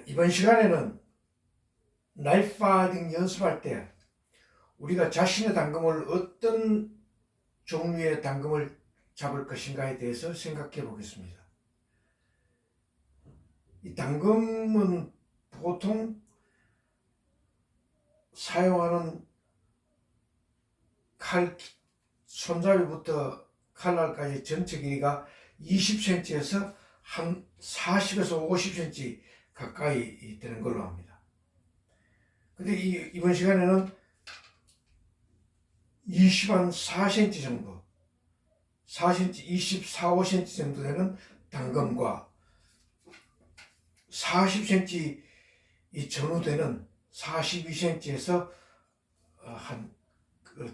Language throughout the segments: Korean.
이번 시간에는 나이프 파이팅 연습할 때 우리가 자신의 당금을 어떤 종류의 당금을 잡을 것인가에 대해서 생각해 보겠습니다. 이 당금은 보통 사용하는 칼 손잡이부터 칼날까지 전체 길이가 20cm에서 한 40에서 50cm 가까이 되는 걸로 합니다. 근데 이번 시간에는 24cm 정도, 4cm, 24, 5cm 정도 되는 당금과 40cm 이 전후되는 42cm에서 한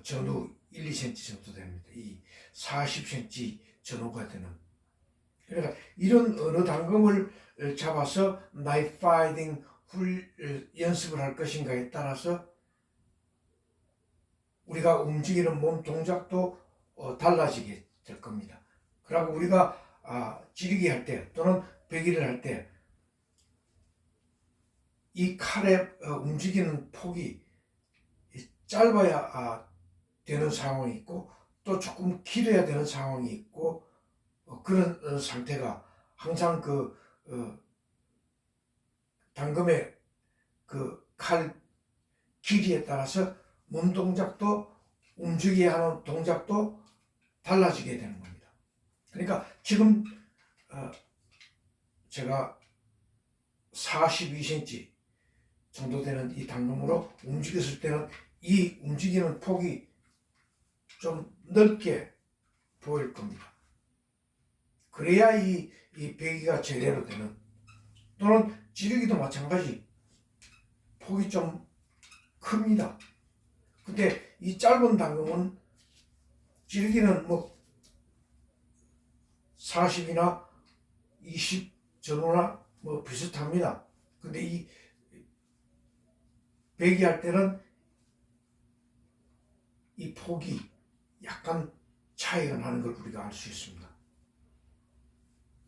전후 1, 2cm 정도 됩니다. 이 40cm 전후가 되는. 그러니까 이런 어느 당금을 잡아서 나이프 파이팅 연습을 할 것인가에 따라서 우리가 움직이는 몸 동작도 달라지게 될 겁니다. 그리고 우리가 지르기 할 때 또는 배기를 할 때 이 칼의 움직이는 폭이 짧아야 되는 상황이 있고 또 조금 길어야 되는 상황이 있고 그런 상태가 항상 당금의 칼 길이에 따라서 몸 동작도 움직여야 하는 동작도 달라지게 되는 겁니다. 그러니까 지금 제가 42cm 정도 되는 이 당금으로 움직였을 때는 이 움직이는 폭이 좀 넓게 보일 겁니다. 그래야 이 배기가 제대로 되는, 또는 지르기도 마찬가지 폭이 좀 큽니다. 근데 이 짧은 당금은 지르기는 뭐 40이나 20 전후나 뭐 비슷합니다. 근데 이 배기 할 때는 이 폭이 약간 차이가 나는 걸 우리가 알 수 있습니다.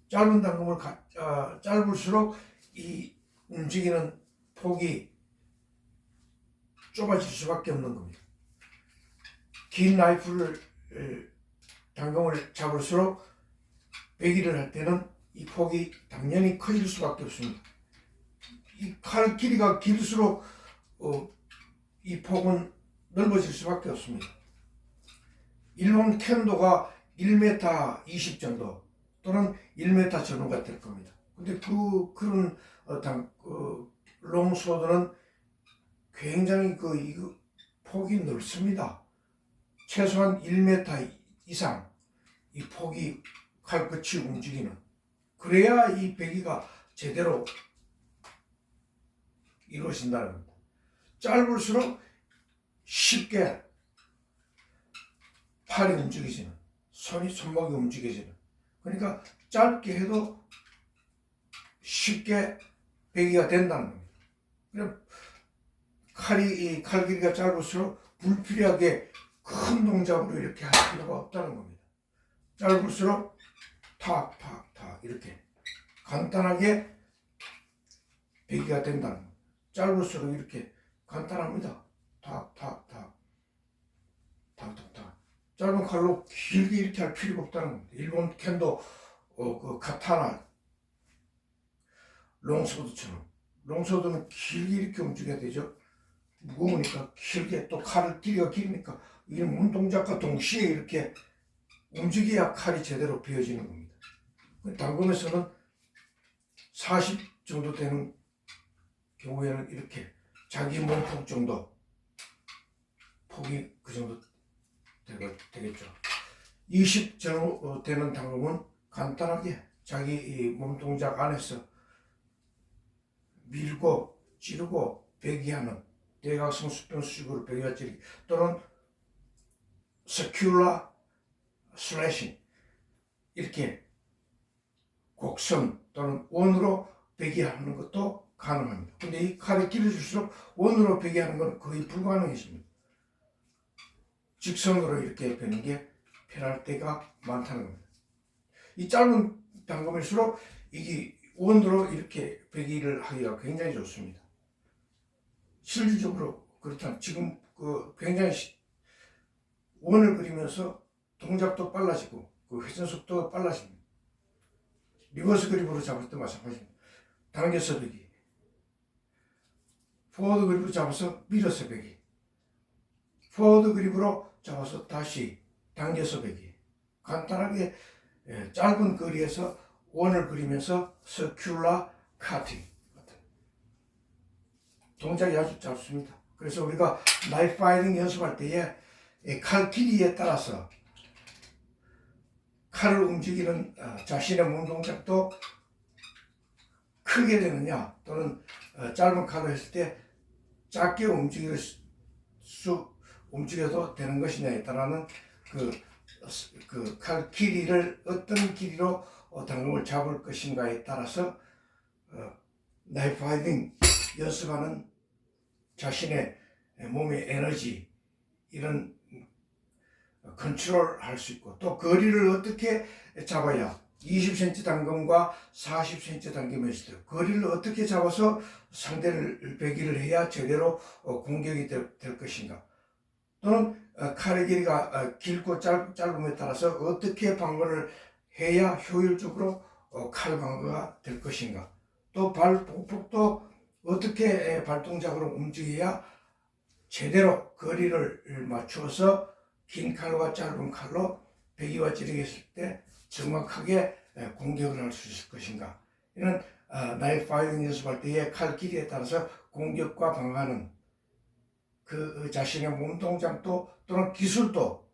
짧은 당금을 짧을수록 이 움직이는 폭이 좁아질 수밖에 없는 겁니다. 긴 나이프를 당금을 잡을수록 배기를 할 때는 이 폭이 당연히 커질 수밖에 없습니다. 이 칼 길이가 길수록 이 폭은 넓어질 수밖에 없습니다. 일본 캔도가 1m 20 정도 또는 1m 전후가 될 겁니다. 근데 그런 롱소드는 굉장히 폭이 넓습니다. 최소한 1m 이상 이 폭이 칼끝이 움직이는, 그래야 이 배기가 제대로 이루어진다는 겁니다. 짧을수록 쉽게 팔이 움직이지는, 손목이 움직여지는, 그러니까 짧게 해도 쉽게 배기가 된다는 겁니다. 그럼 칼 길이가 짧을수록 불필요하게 큰 동작으로 이렇게 할 필요가 없다는 겁니다. 짧을수록 탁탁탁 이렇게 간단하게 배기가 된다는 겁니다. 짧을수록 이렇게 간단합니다. 탁탁탁 탁탁탁. 짧은 칼로 길게 이렇게 할 필요가 없다는 겁니다. 일본 캔도 카타나 롱소드처럼, 롱소드는 길게 이렇게 움직여야 되죠. 무거우니까 길게, 또 칼을 길이가 길으니까 이 몸 동작과 동시에 이렇게 움직여야 칼이 제대로 베어지는 겁니다. 당금에서는 40 정도 되는 경우에는 이렇게 자기 몸폭 정도, 폭이 그 정도 되겠죠. 20 정도 되는 당금은 간단하게 자기 몸 동작 안에서 밀고 찌르고 배기하는 대각선 수평수직으로 배기와 찌르기, 또는 서큘라 슬래싱, 이렇게 곡선 또는 원으로 배기하는 것도 가능합니다. 근데 이 칼이 길어질수록 원으로 배기하는 건 거의 불가능해집니다. 직선으로 이렇게 베는 게 편할 때가 많다는 겁니다. 이 짧은 당금일수록 이게 원으로 이렇게 배기를 하기가 굉장히 좋습니다. 실질적으로 그렇다. 지금 굉장히 원을 그리면서 동작도 빨라지고 그 회전 속도가 빨라집니다. 리버스 그립으로 잡을 때 마찬가지입니다. 당겨서 배기, 포워드 그립으로 잡아서 밀어서 배기, 포워드 그립으로 잡아서 다시 당겨서 배기. 간단하게 짧은 거리에서 원을 그리면서 서큘라 카팅 같은 동작이 아주 짧습니다. 그래서 우리가 나이프 파이팅 연습할 때에 칼 길이에 따라서 칼을 움직이는 자신의 몸 동작도 크게 되느냐 또는 짧은 칼로 했을 때 작게 움직여도 되는 것이냐에 따라는 그 칼 길이를 어떤 길이로 당금을 잡을 것인가에 따라서 나이프 파이팅 연습하는 자신의 몸의 에너지 이런 컨트롤 할 수 있고 또 거리를 어떻게 잡아야 20cm 당금과 40cm 당김을 했을 때 거리를 어떻게 잡아서 상대를 배기를 해야 제대로 공격이 될 것인가 또는 칼의 길이가 길고 짧음에 따라서 어떻게 방어를 해야 효율적으로 칼 방어가 될 것인가 또 발폭도 어떻게 발동작으로 움직여야 제대로 거리를 맞추어서 긴 칼과 짧은 칼로 배기와 찌르기 했을 때 정확하게 공격을 할 수 있을 것인가 이런 나이프 파이팅 연습할 때의 칼 길이에 따라서 공격과 방어하는 그 자신의 몸 동작도 또는 기술도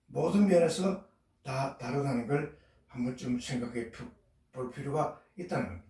모든 면에서 다 다르다는 걸 한 번쯤 생각해 볼 필요가 있다는 겁니다.